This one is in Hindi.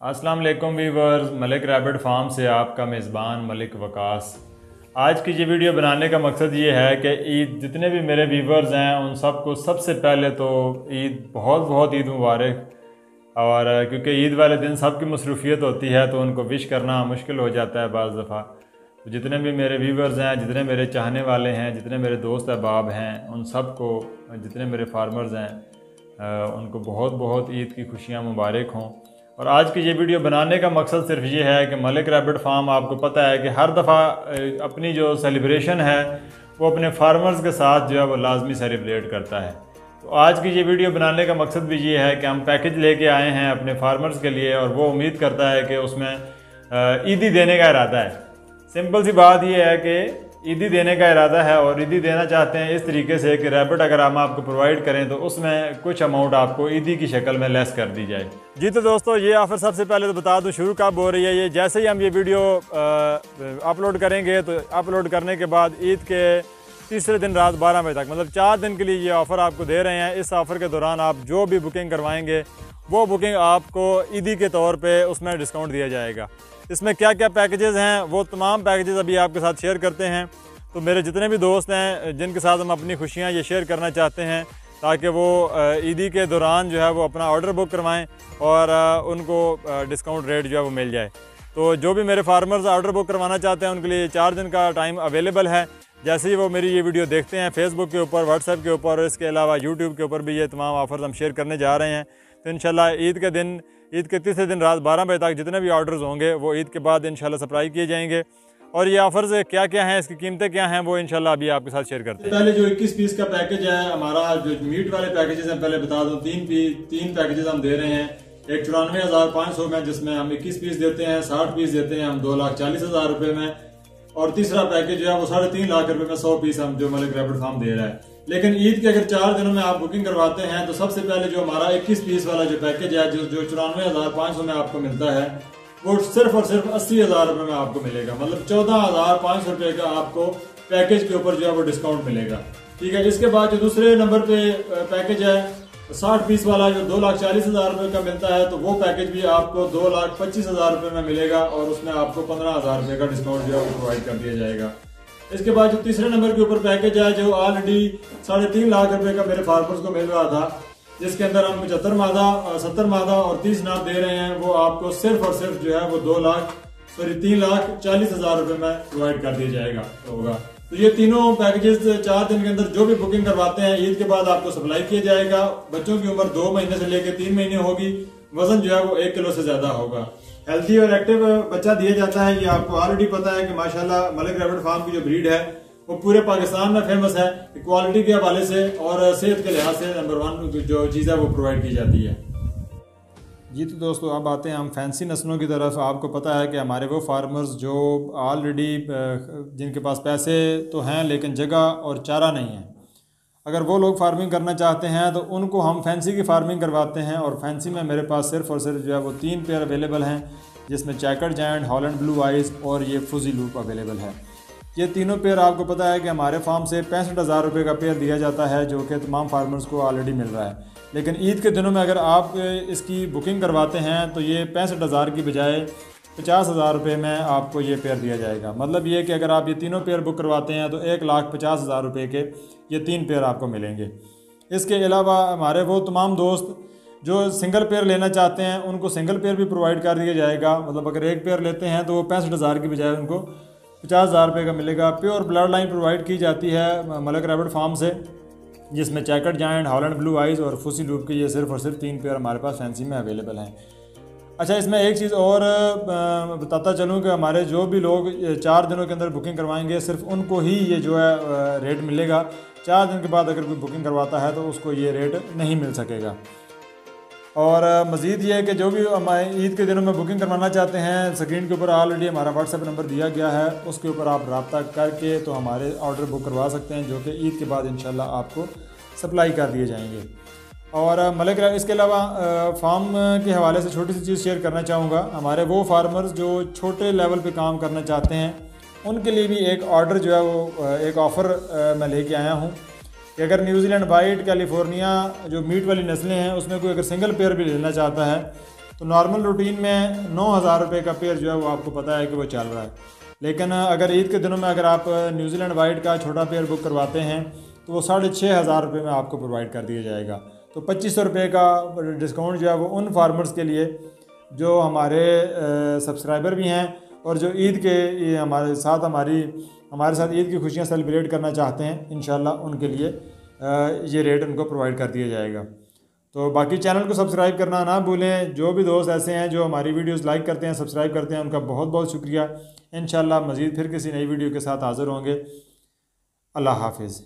अस्सलाम वालेकुम वीवर्स, मलिक रैबिट फार्म से आपका मेज़बान मलिक वकास। आज की ये वीडियो बनाने का मकसद ये है कि ईद जितने भी मेरे वीवर्स हैं उन सबको सबसे पहले तो ईद बहुत बहुत ईद मुबारक। और क्योंकि ईद वाले दिन सबकी मसरूफियत होती है तो उनको विश करना मुश्किल हो जाता है बाज़ दफ़ा। तो जितने भी मेरे व्यूवर्स हैं, जितने मेरे चाहने वाले हैं, जितने मेरे दोस्त अहबाब हैं, उन सब को, जितने मेरे फार्मर्स हैं, उनको बहुत बहुत ईद की खुशियाँ मुबारक हों। और आज की ये वीडियो बनाने का मकसद सिर्फ ये है कि मलिक रैबिट फार्म, आपको पता है कि हर दफ़ा अपनी जो सेलिब्रेशन है वो अपने फार्मर्स के साथ जो है वो लाजमी सेलिब्रेट करता है। तो आज की ये वीडियो बनाने का मकसद भी ये है कि हम पैकेज लेके आए हैं अपने फार्मर्स के लिए, और वो उम्मीद करता है कि उसमें ईदी देने का इरादा है। सिंपल सी बात यह है कि ईदी देने का इरादा है और ईदी देना चाहते हैं इस तरीके से कि रैबिट अगर हम आपको प्रोवाइड करें तो उसमें कुछ अमाउंट आपको ईदी की शक्ल में लेस कर दी जाए। जी तो दोस्तों, ये ऑफ़र सबसे पहले तो बता दूं शुरू कब हो रही है। ये जैसे ही हम ये वीडियो अपलोड करेंगे तो अपलोड करने के बाद ईद के तीसरे दिन रात 12 बजे तक, मतलब 4 दिन के लिए ये ऑफ़र आपको दे रहे हैं। इस ऑफ़र के दौरान आप जो भी बुकिंग करवाएंगे वो बुकिंग आपको ईदी के तौर पे उसमें डिस्काउंट दिया जाएगा। इसमें क्या क्या पैकेजेस हैं वो तमाम पैकेजेस अभी आपके साथ शेयर करते हैं। तो मेरे जितने भी दोस्त हैं जिनके साथ हम अपनी खुशियाँ ये शेयर करना चाहते हैं ताकि वो ईदी के दौरान जो है वो अपना ऑर्डर बुक करवाएं और उनको डिस्काउंट रेट जो है वो मिल जाए। तो जो भी मेरे फार्मर्स ऑर्डर बुक करवाना चाहते हैं उनके लिए 4 दिन का टाइम अवेलेबल है। जैसे ही वो मेरी ये वीडियो देखते हैं फेसबुक के ऊपर, व्हाट्सएप के ऊपर और इसके अलावा यूट्यूब के ऊपर भी ये तमाम ऑफ़र्स हम शेयर करने जा रहे हैं। तो इंशाल्लाह ईद के तीसरे दिन रात 12 बजे तक जितने भी ऑर्डर्स होंगे वो ईद के बाद इंशाल्लाह सप्लाई किए जाएंगे। और ये ऑफर्स क्या क्या हैं, इसकी कीमतें क्या हैं, वो इंशाल्लाह अभी आपके साथ शेयर करते हैं। पहले जो 21 पीस का पैकेज है हमारा, जो मीट वाले पैकेजेस हैं, पहले बता दूं, तीन पैकेजेस हम दे रहे हैं। एक 94,500 में जिसमें हम 21 पीस देते हैं, 60 पीस देते हैं हम 2,40,000 रुपए में, और तीसरा पैकेज जो है वो 3.5 लाख रुपए में 100 पीस हम जो मलिक रैबिट फार्म दे रहा है। लेकिन ईद के अगर 4 दिनों में आप बुकिंग करवाते हैं तो सबसे पहले जो हमारा 21 पीस वाला जो पैकेज है जो 94,500 में आपको मिलता है वो सिर्फ और सिर्फ 80,000 रुपए में आपको मिलेगा। मतलब 14,500 रुपए का आपको पैकेज के ऊपर जो है वो डिस्काउंट मिलेगा। ठीक है। इसके बाद जो दूसरे नंबर पे पैकेज है 60 पीस वाला जो 2,40,000 रुपए का मिलता है, तो वो पैकेज भी आपको 2,25,000 रुपए में मिलेगा और उसमें आपको 15,000 रुपए का डिस्काउंट जो है वो प्रोवाइड कर दिया जाएगा। इसके बाद जो तीसरे नंबर के ऊपर पैकेज है जो ऑलरेडी 3.5 लाख रुपए का मेरे फार्मर्स को मिल रहा था, जिसके अंदर हम 75 मादा, 70 मादा और 30 नाप दे रहे हैं, वो आपको सिर्फ और सिर्फ जो है वो 3,40,000 रुपए में प्रोवाइड कर दिया जाएगा होगा। तो ये तीनों पैकेजेस 4 दिन के अंदर जो भी बुकिंग करवाते हैं ईद के बाद आपको सप्लाई किया जाएगा। बच्चों की उम्र 2 महीने से लेकर 3 महीने होगी, वजन जो है वो 1 किलो से ज्यादा होगा। हेल्थी और एक्टिव बच्चा दिया जाता है। ये आपको ऑलरेडी पता है कि माशाल्लाह मलिक रैबिट फार्म की जो ब्रीड है वो पूरे पाकिस्तान में फेमस है। क्वालिटी के हवाले से और सेहत के लिहाज से नंबर 1 जो चीज़ है वो प्रोवाइड की जाती है। जी तो दोस्तों, अब आते हैं हम फैंसी नस्लों की तरफ। आपको पता है कि हमारे वो फार्मर्स जो ऑलरेडी जिनके पास पैसे तो हैं लेकिन जगह और चारा नहीं है, अगर वो लोग फार्मिंग करना चाहते हैं तो उनको हम फैंसी की फार्मिंग करवाते हैं। और फैंसी में मेरे पास सिर्फ और सिर्फ जो है वो 3 पेयर अवेलेबल हैं, जिसमें चैकर्ड जायंट, हॉलैंड ब्लू आइज़ और ये फुजी लूप अवेलेबल है। ये तीनों पेयर आपको पता है कि हमारे फार्म से 65,000 रुपये का पेयर दिया जाता है, जो कि तमाम फार्मर्स को ऑलरेडी मिल रहा है। लेकिन ईद के दिनों में अगर आप इसकी बुकिंग करवाते हैं तो ये 65,000 की बजाय 50,000 रुपये में आपको ये पेयर दिया जाएगा। मतलब ये कि अगर आप ये तीनों पेयर बुक करवाते हैं तो 1,50,000 रुपये के ये 3 पेयर आपको मिलेंगे। इसके अलावा हमारे वो तमाम दोस्त जो सिंगल पेयर लेना चाहते हैं उनको सिंगल पेयर भी प्रोवाइड कर दिया जाएगा। मतलब अगर एक पेयर लेते हैं तो वो 65,000 की बजाय उनको 50,000 रुपये का मिलेगा। प्योर ब्लड लाइन प्रोवाइड की जाती है मलिक रैबिट फार्म से, जिसमें चैकर्ड जायंट, हॉलैंड ब्लू आइज़ और फुसी लूप के ये सिर्फ और सिर्फ 3 पेयर हमारे पास फैंसी में अवेलेबल हैं। अच्छा, इसमें एक चीज़ और बताता चलूँ कि हमारे जो भी लोग 4 दिनों के अंदर बुकिंग करवाएंगे सिर्फ उनको ही ये जो है रेट मिलेगा। 4 दिन के बाद अगर कोई बुकिंग करवाता है तो उसको ये रेट नहीं मिल सकेगा। और मज़ीद ये है कि जो भी हमारे ईद के दिनों में बुकिंग करवाना चाहते हैं, स्क्रीन के ऊपर ऑलरेडी हमारा व्हाट्सएप नंबर दिया गया है, उसके ऊपर आप रब्ता करके तो हमारे ऑर्डर बुक करवा सकते हैं, जो कि ईद के बाद इंशाल्लाह आपको सप्लाई कर दिए जाएंगे। और मलिक इसके अलावा फार्म के हवाले से छोटी सी चीज़ शेयर करना चाहूँगा। हमारे वो फार्मर्स जो छोटे लेवल पे काम करना चाहते हैं उनके लिए भी एक ऑर्डर जो है वो एक ऑफ़र मैं लेके आया हूँ कि अगर न्यूजीलैंड वाइट, कैलिफोर्निया जो मीट वाली नस्लें हैं उसमें कोई अगर सिंगल पेयर भी लेना चाहता है तो नॉर्मल रूटीन में 9,000 रुपये का पेयर जो है वो आपको पता है कि वो चल रहा है। लेकिन अगर ईद के दिनों में अगर आप न्यूजीलैंड वाइट का छोटा पेयर बुक करवाते हैं तो वो 6,500 रुपये में आपको प्रोवाइड कर दिया जाएगा। तो 2,500 रुपये का डिस्काउंट जो है वो उन फार्मर्स के लिए जो हमारे सब्सक्राइबर भी हैं और जो ईद के हमारे साथ ईद की खुशियाँ सेलिब्रेट करना चाहते हैं, इंशाल्लाह उनके लिए ये रेट उनको प्रोवाइड कर दिया जाएगा। तो बाकी चैनल को सब्सक्राइब करना ना भूलें। जो भी दोस्त ऐसे हैं जो हमारी वीडियोस लाइक करते हैं, सब्सक्राइब करते हैं, उनका बहुत बहुत शुक्रिया। इंशाल्लाह मज़ीद फिर किसी नई वीडियो के साथ हाज़िर होंगे। अल्लाह हाफिज़।